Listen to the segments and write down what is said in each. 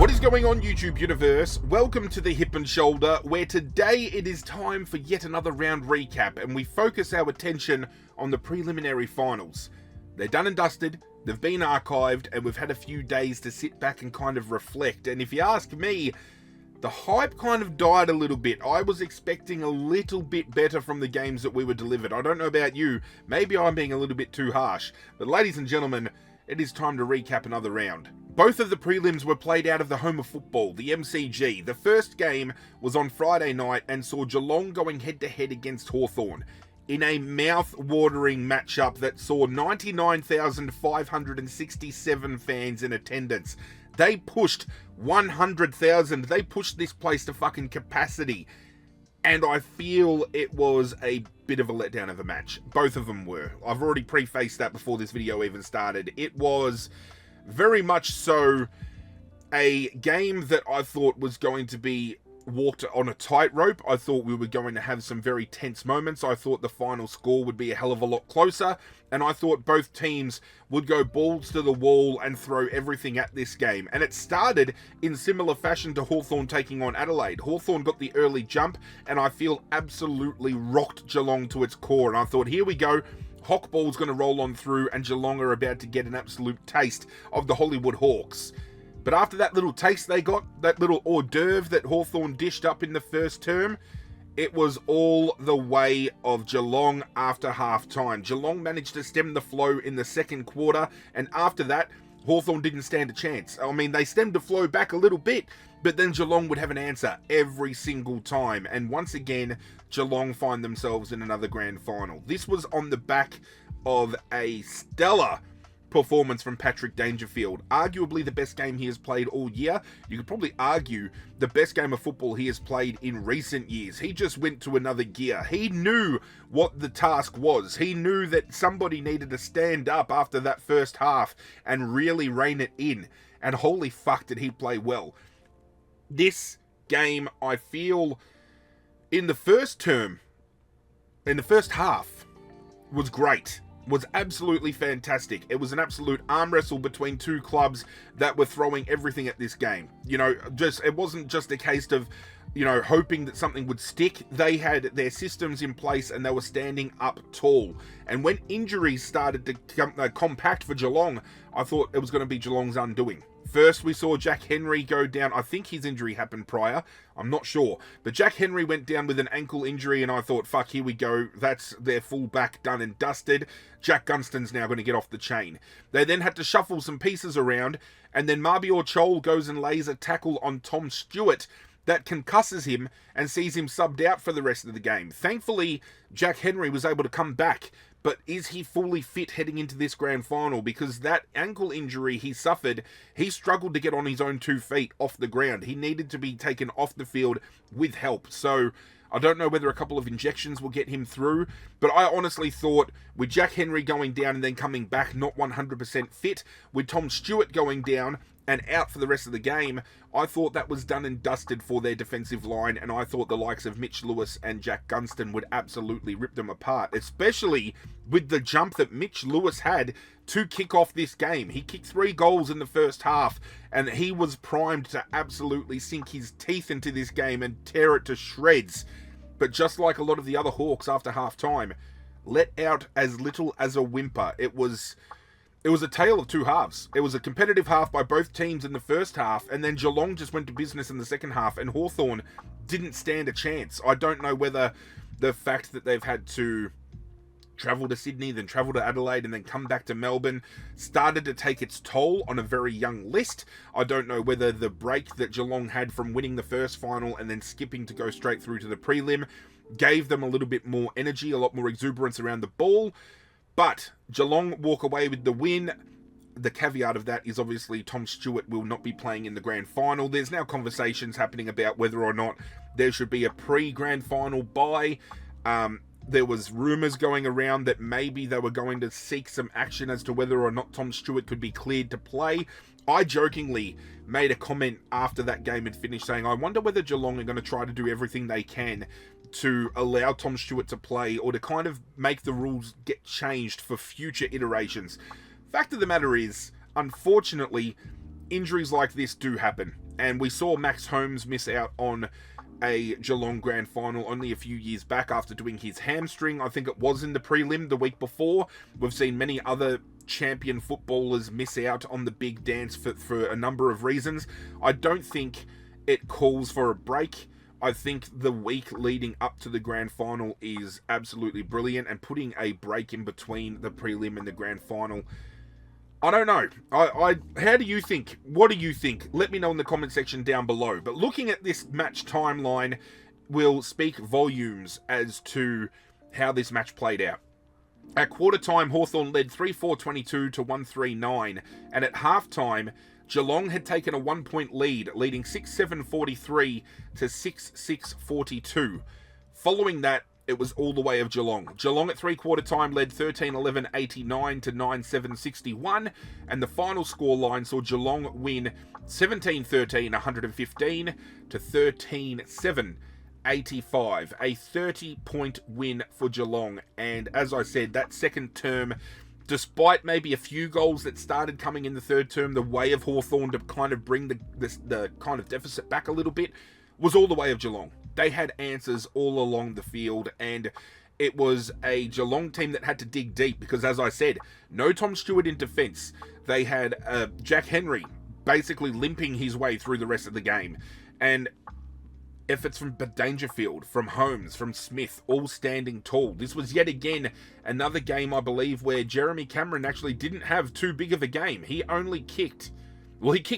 What is going on, YouTube universe? Welcome to the Hip and Shoulder, where today it is time for yet another round recap, and we focus our attention on the preliminary finals. They're done and dusted, they've been archived, and we've had a few days to sit back and kind of reflect. And if you ask me, the hype kind of died a little bit. I was expecting a little bit better from the games that we were delivered. I don't know about you, maybe I'm being a little bit too harsh. But ladies and gentlemen, it is time to recap another round. Both of the prelims were played out of the home of football, the MCG. The first game was on Friday night and saw Geelong going head-to-head against Hawthorn in a mouth-watering matchup that saw 99,567 fans in attendance. They pushed 100,000. They pushed this place to fucking capacity. And I feel it was a bit of a letdown of a match. Both of them were. I've already prefaced that before this video even started. It was very much so a game that I thought was going to be walked on a tightrope. I thought we were going to have some very tense moments. I thought the final score would be a hell of a lot closer. And I thought both teams would go balls to the wall and throw everything at this game. And it started in similar fashion to Hawthorn taking on Adelaide. Hawthorn got the early jump, and I feel absolutely rocked Geelong to its core. And I thought, here we go. Hawkball's going to roll on through, and Geelong are about to get an absolute taste of the Hollywood Hawks. But after that little taste they got, that little hors d'oeuvre that Hawthorn dished up in the first term, it was all the way of Geelong after half-time. Geelong managed to stem the flow in the second quarter, and after that, Hawthorn didn't stand a chance. I mean, they stemmed the flow back a little bit, but then Geelong would have an answer every single time. And once again, Geelong find themselves in another grand final. This was on the back of a stellar performance from Patrick Dangerfield. Arguably the best game he has played all year. You could probably argue the best game of football he has played in recent years. He just went to another gear. He knew what the task was. He knew that somebody needed to stand up after that first half and really rein it in. And holy fuck did he play well. This game, I feel, in the first half, was great. Was absolutely fantastic. It was an absolute arm wrestle between two clubs that were throwing everything at this game. You know, it wasn't just a case of, you know, hoping that something would stick. They had their systems in place and they were standing up tall. And when injuries started to compact for Geelong, I thought it was going to be Geelong's undoing. First, we saw Jack Henry go down. I think his injury happened prior. I'm not sure. But Jack Henry went down with an ankle injury, and I thought, fuck, here we go. That's their fullback done and dusted. Jack Gunston's now going to get off the chain. They then had to shuffle some pieces around, and then Mabior Chol goes and lays a tackle on Tom Stewart that concusses him and sees him subbed out for the rest of the game. Thankfully, Jack Henry was able to come back, but is he fully fit heading into this grand final? Because that ankle injury he suffered, he struggled to get on his own 2 feet off the ground. He needed to be taken off the field with help. So I don't know whether a couple of injections will get him through, but I honestly thought with Jack Henry going down and then coming back not 100% fit, with Tom Stewart going down and out for the rest of the game, I thought that was done and dusted for their defensive line, and I thought the likes of Mitch Lewis and Jack Gunston would absolutely rip them apart, especially with the jump that Mitch Lewis had to kick off this game. He kicked 3 goals in the first half, and he was primed to absolutely sink his teeth into this game and tear it to shreds. But just like a lot of the other Hawks after half-time, let out as little as a whimper. It was a tale of two halves. It was a competitive half by both teams in the first half, and then Geelong just went to business in the second half, and Hawthorn didn't stand a chance. I don't know whether the fact that they've had to travel to Sydney, then travel to Adelaide, and then come back to Melbourne started to take its toll on a very young list. I don't know whether the break that Geelong had from winning the first final and then skipping to go straight through to the prelim gave them a little bit more energy, a lot more exuberance around the ball. But Geelong walk away with the win. The caveat of that is obviously Tom Stewart will not be playing in the grand final. There's now conversations happening about whether or not there should be a pre-grand final bye. There was rumours going around that maybe they were going to seek some action as to whether or not Tom Stewart could be cleared to play. I jokingly made a comment after that game had finished saying, I wonder whether Geelong are going to try to do everything they can to allow Tom Stewart to play, or to kind of make the rules get changed for future iterations. Fact of the matter is, unfortunately, injuries like this do happen. And we saw Max Holmes miss out on a Geelong grand final only a few years back after doing his hamstring. I think it was in the prelim the week before. We've seen many other champion footballers miss out on the big dance for a number of reasons. I don't think it calls for a break. I think the week leading up to the grand final is absolutely brilliant, and putting a break in between the prelim and the grand final, I don't know. How do you think? What do you think? Let me know in the comment section down below. But looking at this match timeline will speak volumes as to how this match played out. At quarter time, Hawthorn led 3-4-22 to 1-3-9, and at halftime, Geelong had taken a 1-point lead, leading 6-7-43 to 6-6-42. Following that, it was all the way of Geelong. Geelong at three-quarter time led 13-11-89 to 9-7-61, and the final scoreline saw Geelong win 17-13-115 to 13-7-85. A 30-point win for Geelong. And as I said, that second term, despite maybe a few goals that started coming in the third term, the way of Hawthorn to kind of bring the kind of deficit back a little bit was all the way of Geelong. They had answers all along the field, and it was a Geelong team that had to dig deep because, as I said, no Tom Stewart in defence. They had Jack Henry basically limping his way through the rest of the game, and efforts from Dangerfield, from Holmes, from Smith, all standing tall. This was yet again another game, I believe, where Jeremy Cameron actually didn't have too big of a game. He kicked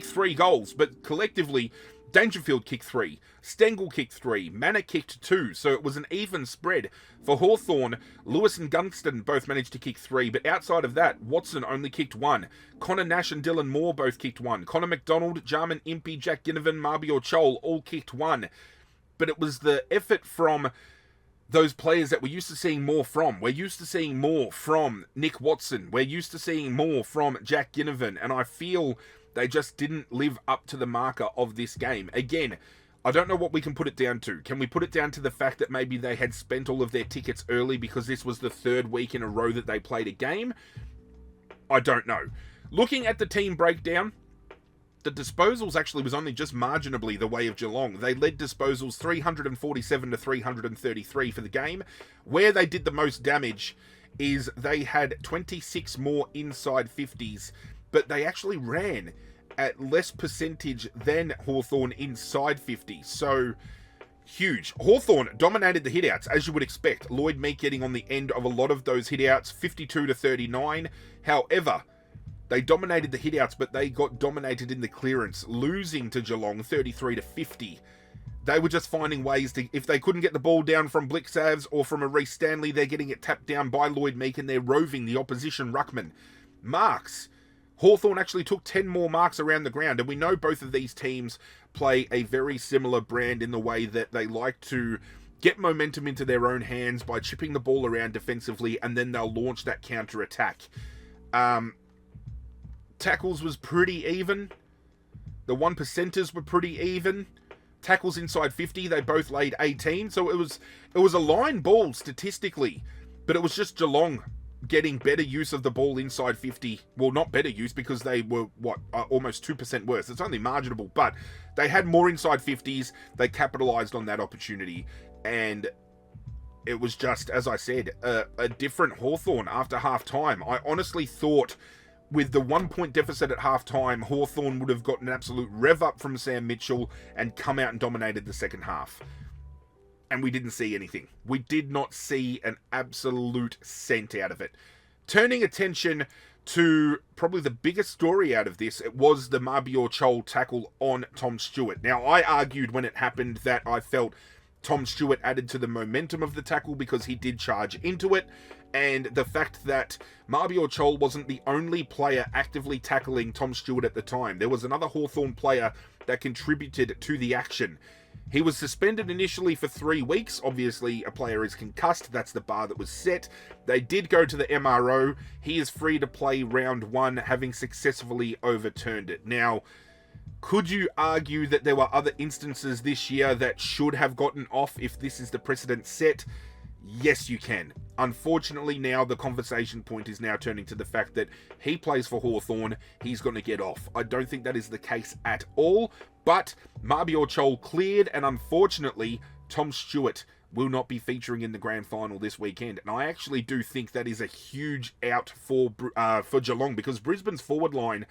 3 goals, but collectively, Dangerfield kicked 3, Stengel kicked 3, Manor kicked 2, so it was an even spread. For Hawthorn, Lewis and Gunston both managed to kick 3, but outside of that, Watson only kicked 1. Connor Nash and Dylan Moore both kicked 1. Connor McDonald, Jarman Impey, Jack Ginnivan, Marbior Chol all kicked 1. But it was the effort from those players that we're used to seeing more from. We're used to seeing more from Nick Watson. We're used to seeing more from Jack Ginnivan, and I feel they just didn't live up to the marker of this game. Again, I don't know what we can put it down to. Can we put it down to the fact that maybe they had spent all of their tickets early because this was the third week in a row that they played a game? I don't know. Looking at the team breakdown, the disposals actually was only just marginally the way of Geelong. They led disposals 347 to 333 for the game. Where they did the most damage is they had 26 more inside 50s, but they actually ran at less percentage than Hawthorn inside 50. So, huge. Hawthorn dominated the hitouts, as you would expect. Lloyd Meek getting on the end of a lot of those hitouts, 52 to 39. However, they dominated the hitouts, but they got dominated in the clearance, losing to Geelong 33 to 50. They were just finding ways to, if they couldn't get the ball down from Blixavs or from a Reece Stanley, they're getting it tapped down by Lloyd Meek and they're roving the opposition ruckman. Marks. Hawthorn actually took 10 more marks around the ground, and we know both of these teams play a very similar brand in the way that they like to get momentum into their own hands by chipping the ball around defensively, and then they'll launch that counter-attack. Tackles was pretty even. The 1%ers were pretty even. Tackles inside 50, they both laid 18, so it was a line ball statistically, but it was just Geelong getting better use of the ball inside 50. Well, not better use, because they were, almost 2% worse. It's only marginable, but they had more inside 50s. They capitalized on that opportunity, and it was just, as I said, a different Hawthorn after half-time. I honestly thought with the 1-point deficit at half-time, Hawthorn would have gotten an absolute rev up from Sam Mitchell and come out and dominated the second half. And we didn't see anything. We did not see an absolute cent out of it. Turning attention to probably the biggest story out of this, it was the Marbior Chol tackle on Tom Stewart. Now, I argued when it happened that I felt Tom Stewart added to the momentum of the tackle because he did charge into it, and the fact that Marbior Chol wasn't the only player actively tackling Tom Stewart at the time. There was another Hawthorn player that contributed to the action. He was suspended initially for 3 weeks. Obviously, a player is concussed. That's the bar that was set. They did go to the MRO. He is free to play round 1, having successfully overturned it. Now, could you argue that there were other instances this year that should have gotten off if this is the precedent set? Yes, you can. Unfortunately, now the conversation point is now turning to the fact that he plays for Hawthorn, he's going to get off. I don't think that is the case at all, but Mabior Chol cleared, and unfortunately, Tom Stewart will not be featuring in the grand final this weekend. And I actually do think that is a huge out for Geelong, because Brisbane's forward line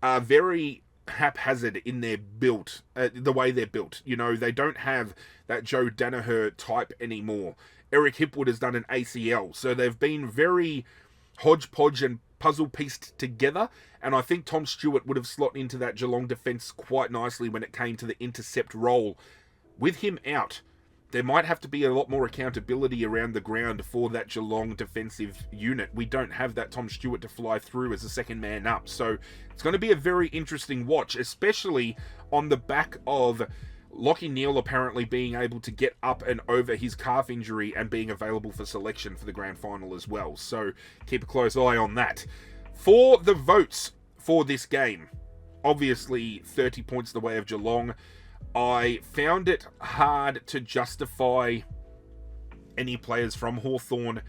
are very haphazard in their built, the way they're built. You know, they don't have that Joe Danaher type anymore. Eric Hipwood has done an ACL, so they've been very hodgepodge and puzzle pieced together, and I think Tom Stewart would have slotted into that Geelong defence quite nicely when it came to the intercept role. With him out, there might have to be a lot more accountability around the ground for that Geelong defensive unit. We don't have that Tom Stewart to fly through as a second man up, so it's going to be a very interesting watch, especially on the back of Lachie Neale apparently being able to get up and over his calf injury and being available for selection for the grand final as well. So keep a close eye on that. For the votes for this game, obviously 30 points the way of Geelong. I found it hard to justify any players from Hawthorn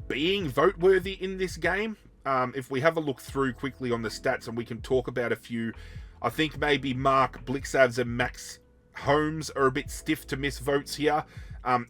being vote-worthy in this game. If we have a look through quickly on the stats, and we can talk about a few, I think maybe Mark Blixavs and Max Holmes are a bit stiff to miss votes here.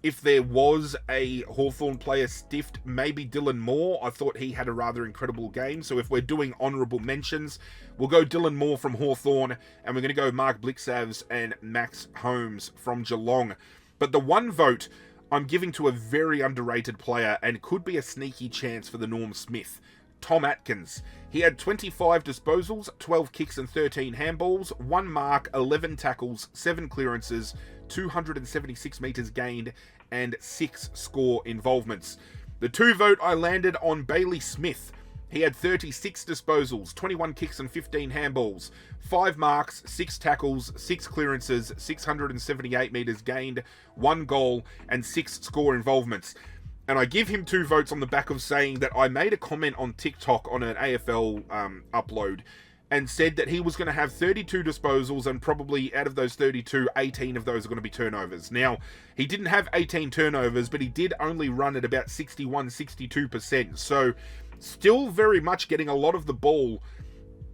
If there was a Hawthorn player stiffed, maybe Dylan Moore. I thought he had a rather incredible game. So if we're doing honourable mentions, we'll go Dylan Moore from Hawthorn, and we're going to go Mark Blixavs and Max Holmes from Geelong. But the one vote I'm giving to a very underrated player, and could be a sneaky chance for the Norm Smith, Tom Atkins. He had 25 disposals, 12 kicks and 13 handballs, 1 mark, 11 tackles, 7 clearances, 276 metres gained, and 6 score involvements. The 2 vote I landed on Bailey Smith. He had 36 disposals, 21 kicks and 15 handballs, 5 marks, 6 tackles, 6 clearances, 678 metres gained, 1 goal, and 6 score involvements. And I give him 2 votes on the back of saying that I made a comment on TikTok on an AFL upload and said that he was going to have 32 disposals, and probably out of those 32, 18 of those are going to be turnovers. Now, he didn't have 18 turnovers, but he did only run at about 61, 62%. So, still very much getting a lot of the ball,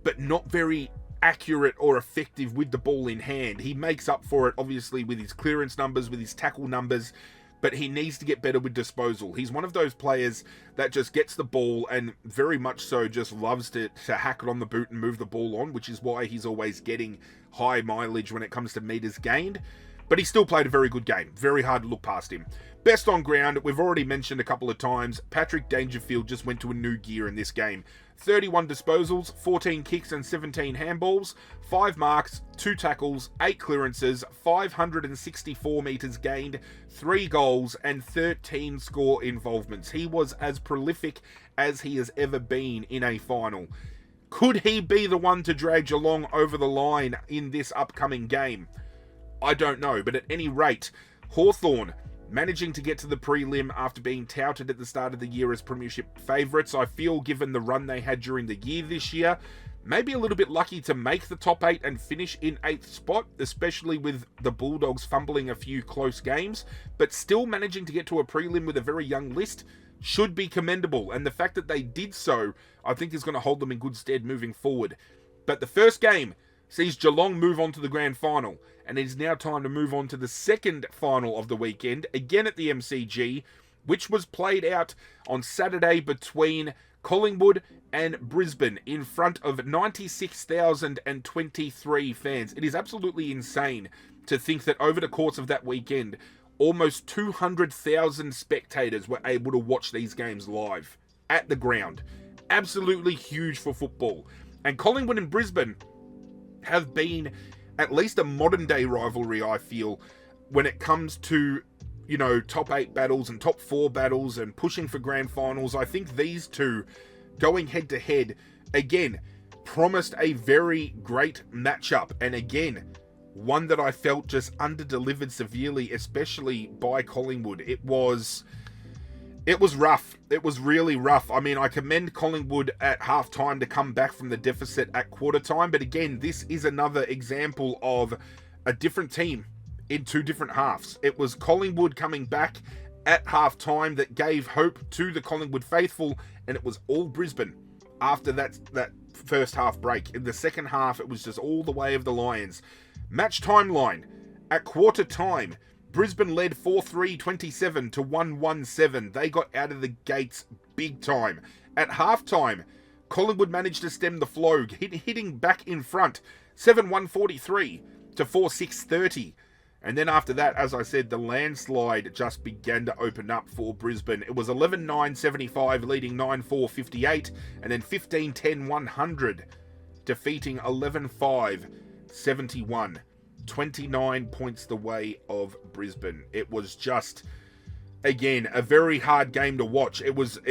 but not very accurate or effective with the ball in hand. He makes up for it, obviously, with his clearance numbers, with his tackle numbers, but he needs to get better with disposal. He's one of those players that just gets the ball and very much so just loves to hack it on the boot and move the ball on, which is why he's always getting high mileage when it comes to meters gained. But he still played a very good game. Very hard to look past him. Best on ground, we've already mentioned a couple of times, Patrick Dangerfield just went to a new gear in this game. 31 disposals, 14 kicks and 17 handballs, 5 marks, 2 tackles, 8 clearances, 564 metres gained, 3 goals, and 13 score involvements. He was as prolific as he has ever been in a final. Could he be the one to drag Geelong over the line in this upcoming game? I don't know, but at any rate, Hawthorn managing to get to the prelim after being touted at the start of the year as premiership favourites. I feel, given the run they had during the year this year, maybe a little bit lucky to make the top 8 and finish in 8th spot, especially with the Bulldogs fumbling a few close games, but still managing to get to a prelim with a very young list should be commendable, and the fact that they did so, I think, is going to hold them in good stead moving forward. But the first game sees Geelong move on to the grand final, and it is now time to move on to the second final of the weekend, again at the MCG, which was played out on Saturday between Collingwood and Brisbane in front of 96,023 fans. It is absolutely insane to think that over the course of that weekend, almost 200,000 spectators were able to watch these games live at the ground. Absolutely huge for football. And Collingwood and Brisbane have been at least a modern day rivalry, I feel, when it comes to, you know, top 8 battles and top 4 battles and pushing for grand finals. I think these two going head to head, again, promised a very great matchup. And again, one that I felt just under-delivered severely, especially by Collingwood. It was rough. It was really rough. I mean, I commend Collingwood at halftime to come back from the deficit at quarter time. But again, this is another example of a different team in 2 different halves. It was Collingwood coming back at half-time that gave hope to the Collingwood faithful, and it was all Brisbane after that first half break. In the second half, it was just all the way of the Lions. Match timeline. At quarter time, Brisbane led 4-3-27 to 1-1-7. They got out of the gates big time. At half-time, Collingwood managed to stem the flow, hitting back in front, 7-1-43 to 4-6-30. And then after that, as I said, the landslide just began to open up for Brisbane. It was 11-9-75, leading 9-4-58, and then 15-10-100, defeating 11-5-71. 29 points the way of Brisbane. It was just, again, a very hard game to watch. It was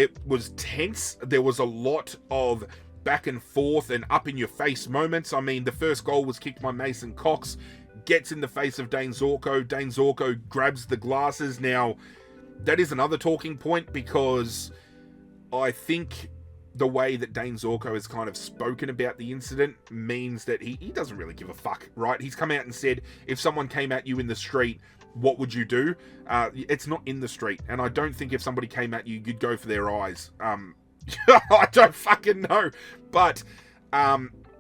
tense. There was a lot of back and forth and up in your face moments. I mean, the first goal was kicked by Mason Cox, gets in the face of Dane Zorko. Dane Zorko grabs the glasses. Now, that is another talking point, because I think the way that Dane Zorko has kind of spoken about the incident means that he doesn't really give a fuck, right? He's come out and said, if someone came at you in the street, what would you do? It's not in the street, and I don't think if somebody came at you, you'd go for their eyes. I don't fucking know, but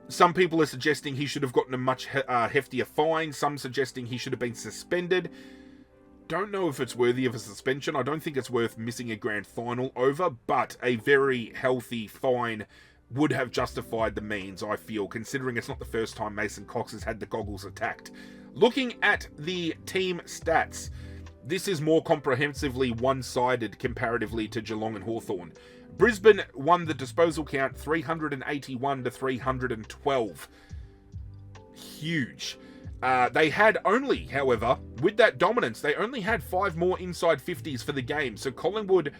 some people are suggesting he should have gotten a much heftier fine. Some suggesting he should have been suspended. Don't know if it's worthy of a suspension. I don't think it's worth missing a grand final over, but a very healthy fine would have justified the means, I feel, considering it's not the first time Mason Cox has had the goggles attacked. Looking at the team stats, this is more comprehensively one-sided comparatively to Geelong and Hawthorn. Brisbane won the disposal count 381 to 312. Huge. They had only, however, with that dominance, they only had 5 more inside 50s for the game. So Collingwood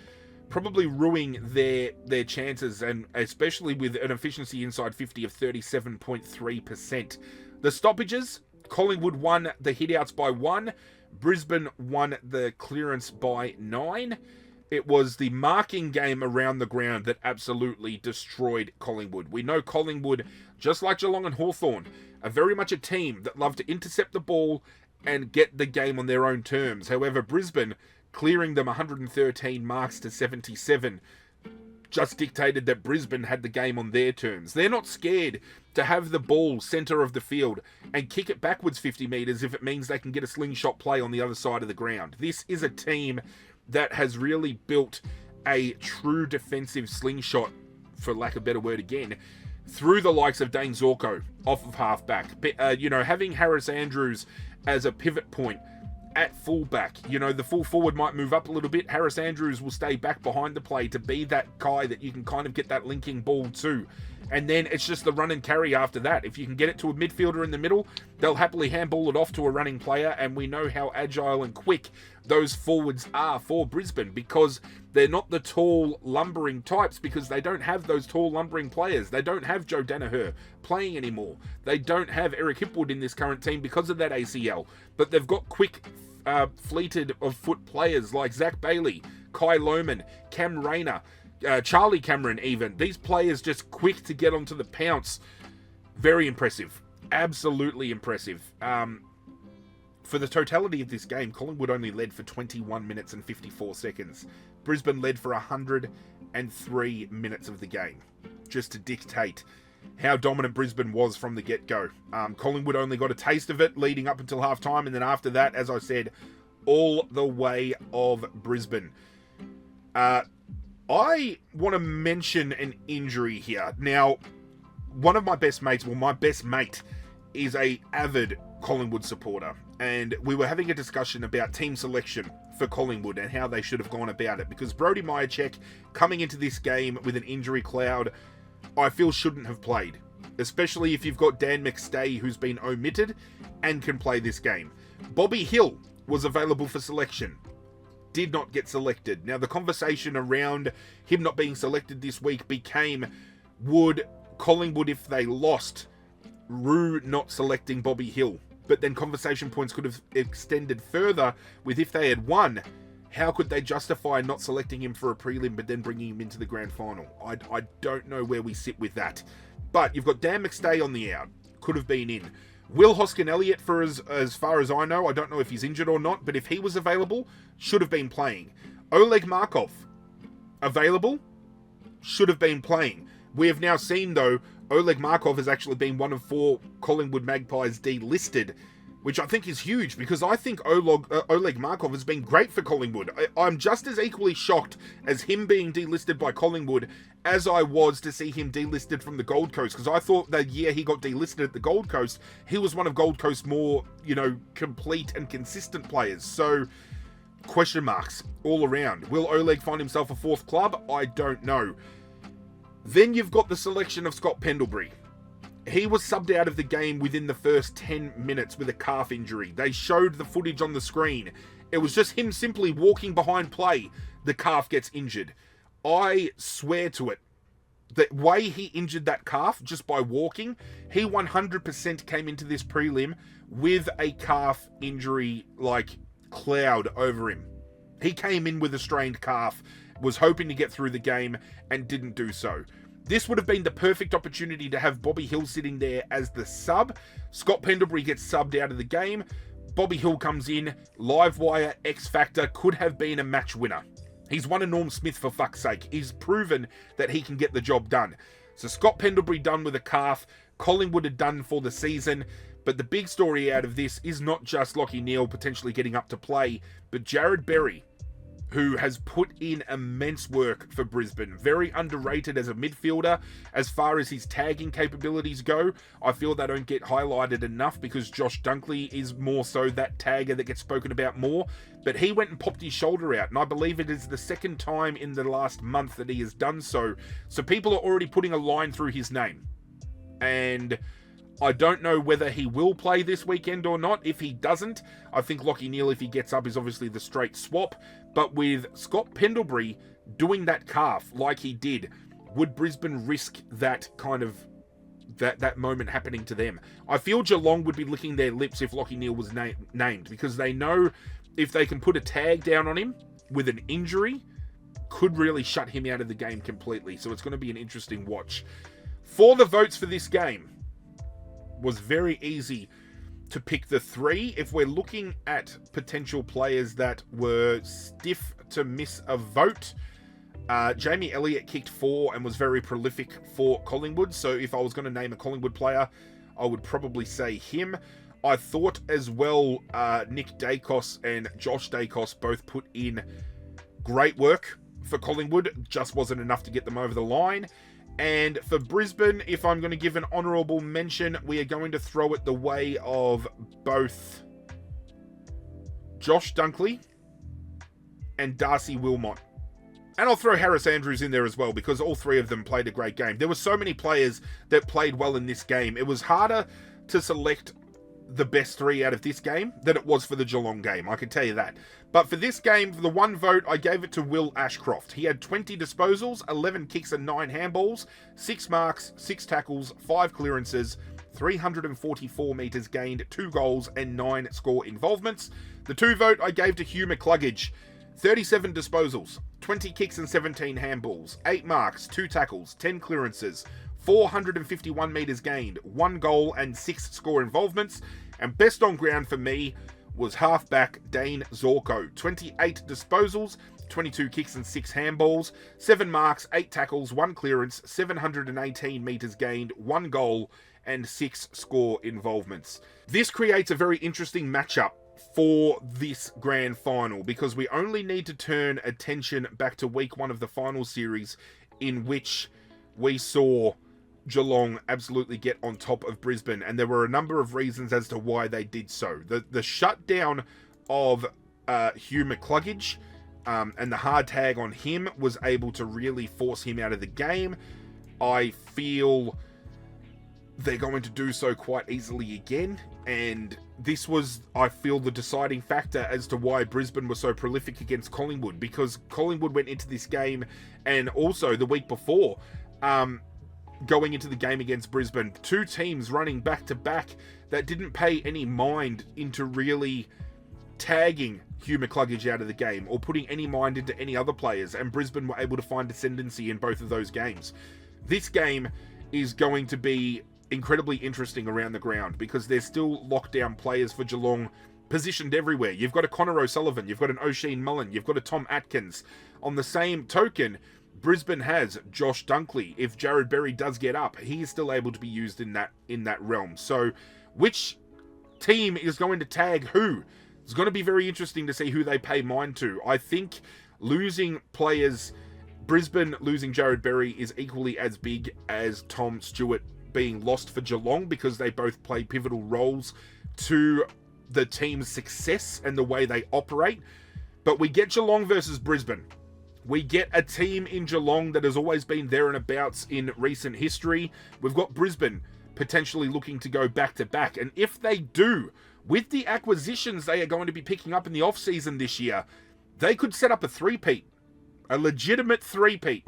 probably ruining their chances, and especially with an efficiency inside 50 of 37.3%. The stoppages, Collingwood won the hitouts by 1. Brisbane won the clearance by 9. It was the marking game around the ground that absolutely destroyed Collingwood. We know Collingwood, just like Geelong and Hawthorn, are very much a team that love to intercept the ball and get the game on their own terms. However, Brisbane, clearing them 113 marks to 77, just dictated that Brisbane had the game on their terms. They're not scared to have the ball centre of the field and kick it backwards 50 metres if it means they can get a slingshot play on the other side of the ground. This is a team that has really built a true defensive slingshot, for lack of a better word again, through the likes of Dane Zorko off of halfback. Having Harris Andrews as a pivot point at fullback. The full forward might move up a little bit. Harris Andrews will stay back behind the play to be that guy that you can kind of get that linking ball to. And then it's just the run and carry after that. If you can get it to a midfielder in the middle, they'll happily handball it off to a running player, and we know how agile and quick those forwards are for Brisbane, because they're not the tall, lumbering types, because they don't have those tall, lumbering players. They don't have Joe Danaher playing anymore. They don't have Eric Hipwood in this current team because of that ACL. But they've got quick, fleeted of foot players like Zach Bailey, Kai Lohman, Cam Rayner, Charlie Cameron even. These players just quick to get onto the pounce. Very impressive. Absolutely impressive. For the totality of this game, Collingwood only led for 21 minutes and 54 seconds. Brisbane led for 103 minutes of the game, just to dictate how dominant Brisbane was from the get-go. Collingwood only got a taste of it leading up until half-time, and then after that, as I said, all the way of Brisbane. I want to mention an injury here. Now, one of my best mates, my best mate, is a avid Collingwood supporter, and we were having a discussion about team selection for Collingwood and how they should have gone about it, because Brody Myercheck, coming into this game with an injury cloud, I feel shouldn't have played, especially if you've got Dan McStay, who's been omitted and can play this game. Bobby Hill was available for selection, did not get selected. Now, the conversation around him not being selected this week became, would Collingwood, if they lost, rue not selecting Bobby Hill? But then conversation points could have extended further with, if they had won, how could they justify not selecting him for a prelim but then bringing him into the grand final? I don't know where we sit with that. But you've got Dan McStay on the out. Could have been in. Will Hoskin-Elliott, for as far as I know if he's injured or not, but if he was available, should have been playing. Oleg Markov, available, should have been playing. We have now seen, though, Oleg Markov has actually been one of 4 Collingwood Magpies delisted, which I think is huge, because I think Oleg Markov has been great for Collingwood. I'm just as equally shocked as him being delisted by Collingwood as I was to see him delisted from the Gold Coast, because I thought the year he got delisted at the Gold Coast, he was one of Gold Coast's more, complete and consistent players. So, question marks all around. Will Oleg find himself a 4th club? I don't know. Then you've got the selection of Scott Pendlebury. He was subbed out of the game within the first 10 minutes with a calf injury. They showed the footage on the screen. It was just him simply walking behind play. The calf gets injured. I swear to it, the way he injured that calf just by walking, he 100% came into this prelim with a calf injury cloud over him. He came in with a strained calf, was hoping to get through the game, and didn't do so. This would have been the perfect opportunity to have Bobby Hill sitting there as the sub. Scott Pendlebury gets subbed out of the game. Bobby Hill comes in, live wire, X Factor, could have been a match winner. He's won a Norm Smith, for fuck's sake. He's proven that he can get the job done. So Scott Pendlebury done with a calf. Collingwood are done for the season. But the big story out of this is not just Lachie Neale potentially getting up to play, but Jared Berry, who has put in immense work for Brisbane. Very underrated as a midfielder. As far as his tagging capabilities go, I feel they don't get highlighted enough because Josh Dunkley is more so that tagger that gets spoken about more. But he went and popped his shoulder out, and I believe it is the 2nd time in the last month that he has done so. So people are already putting a line through his name. And I don't know whether he will play this weekend or not. If he doesn't, I think Lachie Neale, if he gets up, is obviously the straight swap. But with Scott Pendlebury doing that calf like he did, would Brisbane risk that kind of that moment happening to them? I feel Geelong would be licking their lips if Lachie Neale was named, because they know if they can put a tag down on him with an injury, could really shut him out of the game completely. So it's going to be an interesting watch. For the votes for this game, was very easy to pick the 3. If we're looking at potential players that were stiff to miss a vote, Jamie Elliott kicked 4 and was very prolific for Collingwood. So if I was going to name a Collingwood player, I would probably say him. I thought as well Nick Dacos and Josh Dacos both put in great work for Collingwood. Just wasn't enough to get them over the line. And for Brisbane, if I'm going to give an honourable mention, we are going to throw it the way of both Josh Dunkley and Darcy Wilmot. And I'll throw Harris Andrews in there as well, because all 3 of them played a great game. There were so many players that played well in this game. It was harder to select the best 3 out of this game than it was for the Geelong game, I can tell you that. But for this game, for the 1 vote, I gave it to Will Ashcroft. He had 20 disposals, 11 kicks and 9 handballs, 6 marks, 6 tackles, 5 clearances, 344 metres gained, 2 goals and 9 score involvements. The 2 vote I gave to Hugh McCluggage. 37 disposals, 20 kicks and 17 handballs, 8 marks, 2 tackles, 10 clearances, 451 metres gained, 1 goal and 6 score involvements. And best on ground for me was halfback Dane Zorko. 28 disposals, 22 kicks and 6 handballs, 7 marks, 8 tackles, 1 clearance, 718 metres gained, 1 goal and 6 score involvements. This creates a very interesting matchup for this grand final, because we only need to turn attention back to week 1 of the final series, in which we saw Geelong absolutely get on top of Brisbane, and there were a number of reasons as to why they did so. The shutdown of Hugh McCluggage and the hard tag on him was able to really force him out of the game. I feel they're going to do so quite easily again, and this was, I feel, the deciding factor as to why Brisbane was so prolific against Collingwood, because Collingwood went into this game, and also the week before, going into the game against Brisbane, 2 teams running back-to-back that didn't pay any mind into really tagging Hugh McCluggage out of the game or putting any mind into any other players, and Brisbane were able to find ascendancy in both of those games. This game is going to be incredibly interesting around the ground because there's still lockdown players for Geelong positioned everywhere. You've got a Connor O'Sullivan, you've got an O'Sheen Mullen, you've got a Tom Atkins. On the same token, Brisbane has Josh Dunkley. If Jared Berry does get up, he is still able to be used in that realm. So which team is going to tag who? It's going to be very interesting to see who they pay mind to. I think losing players, Brisbane losing Jared Berry is equally as big as Tom Stewart being lost for Geelong because they both play pivotal roles to the team's success and the way they operate. But we get Geelong versus Brisbane. We get a team in Geelong that has always been there and abouts in recent history. We've got Brisbane potentially looking to go back-to-back. And if they do, with the acquisitions they are going to be picking up in the off-season this year, they could set up a three-peat. A legitimate three-peat.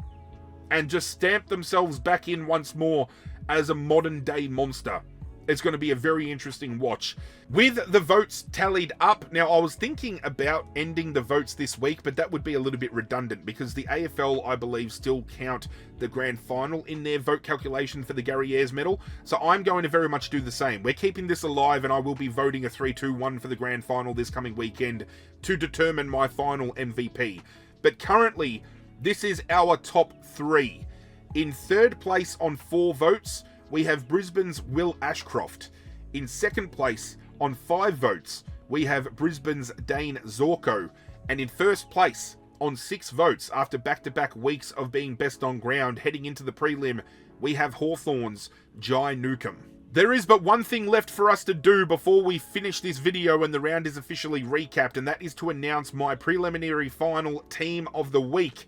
And just stamp themselves back in once more as a modern-day monster. It's going to be a very interesting watch. With the votes tallied up, now I was thinking about ending the votes this week, but that would be a little bit redundant because the AFL, I believe, still count the grand final in their vote calculation for the Gary Ayres medal. So I'm going to very much do the same. We're keeping this alive and I will be voting a 3-2-1 for the grand final this coming weekend to determine my final MVP. But currently, this is our top three. In third place on 4 votes, we have Brisbane's Will Ashcroft. In second place, on 5 votes, we have Brisbane's Dane Zorko. And in first place, on 6 votes, after back-to-back weeks of being best on ground, heading into the prelim, we have Hawthorn's Jai Newcomb. There is but one thing left for us to do before we finish this video and the round is officially recapped, and that is to announce my preliminary final team of the week.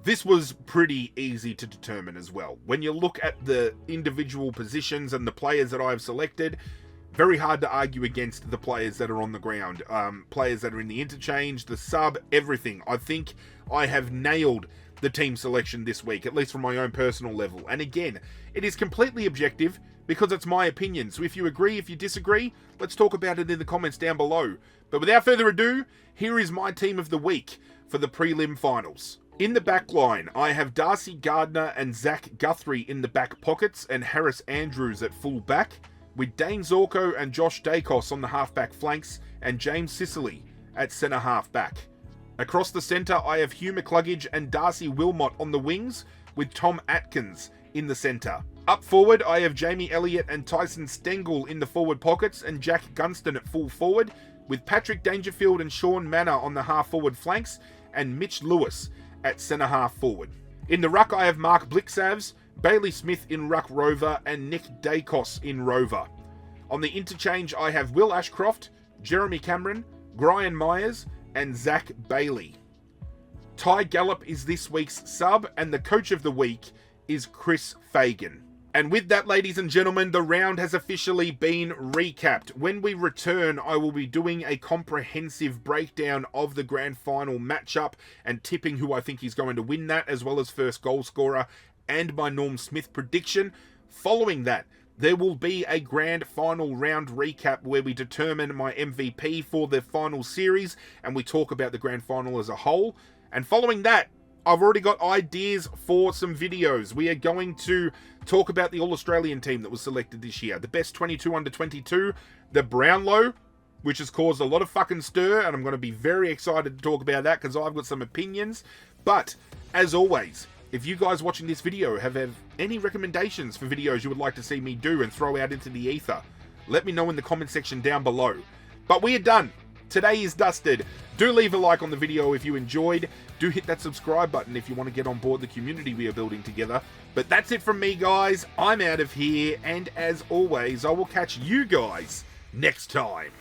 This was pretty easy to determine as well. When you look at the individual positions and the players that I've selected, very hard to argue against the players that are on the ground. Players that are in the interchange, the sub, everything. I think I have nailed the team selection this week, at least from my own personal level. And again, it is completely objective because it's my opinion. So if you agree, if you disagree, let's talk about it in the comments down below. But without further ado, here is my team of the week for the prelim finals. In the back line, I have Darcy Gardner and Zach Guthrie in the back pockets and Harris Andrews at full back, with Dane Zorko and Josh Dacos on the half-back flanks and James Sicily at centre half-back. Across the centre, I have Hugh McCluggage and Darcy Wilmot on the wings, with Tom Atkins in the centre. Up forward, I have Jamie Elliott and Tyson Stengel in the forward pockets and Jack Gunston at full forward, with Patrick Dangerfield and Sean Manor on the half-forward flanks and Mitch Lewis at centre half forward. In the ruck, I have Mark Blixavs, Bailey Smith in ruck rover, and Nick Dacos in rover. On the interchange, I have Will Ashcroft, Jeremy Cameron, Brian Myers, and Zach Bailey. Ty Gallup is this week's sub, and the coach of the week is Chris Fagan. And with that, ladies and gentlemen, the round has officially been recapped. When we return, I will be doing a comprehensive breakdown of the grand final matchup and tipping who I think is going to win that, as well as first goal scorer and my Norm Smith prediction. Following that, there will be a grand final round recap where we determine my MVP for the final series and we talk about the grand final as a whole. And following that, I've already got ideas for some videos. We are going to talk about the All-Australian team that was selected this year. The best 22 under 22. The Brownlow, which has caused a lot of fucking stir. And I'm going to be very excited to talk about that because I've got some opinions. But, as always, if you guys watching this video have any recommendations for videos you would like to see me do and throw out into the ether, let me know in the comment section down below. But we are done. Today is dusted. Do leave a like on the video if you enjoyed. Do hit that subscribe button if you want to get on board the community we are building together. But that's it from me, guys. I'm out of here. And as always, I will catch you guys next time.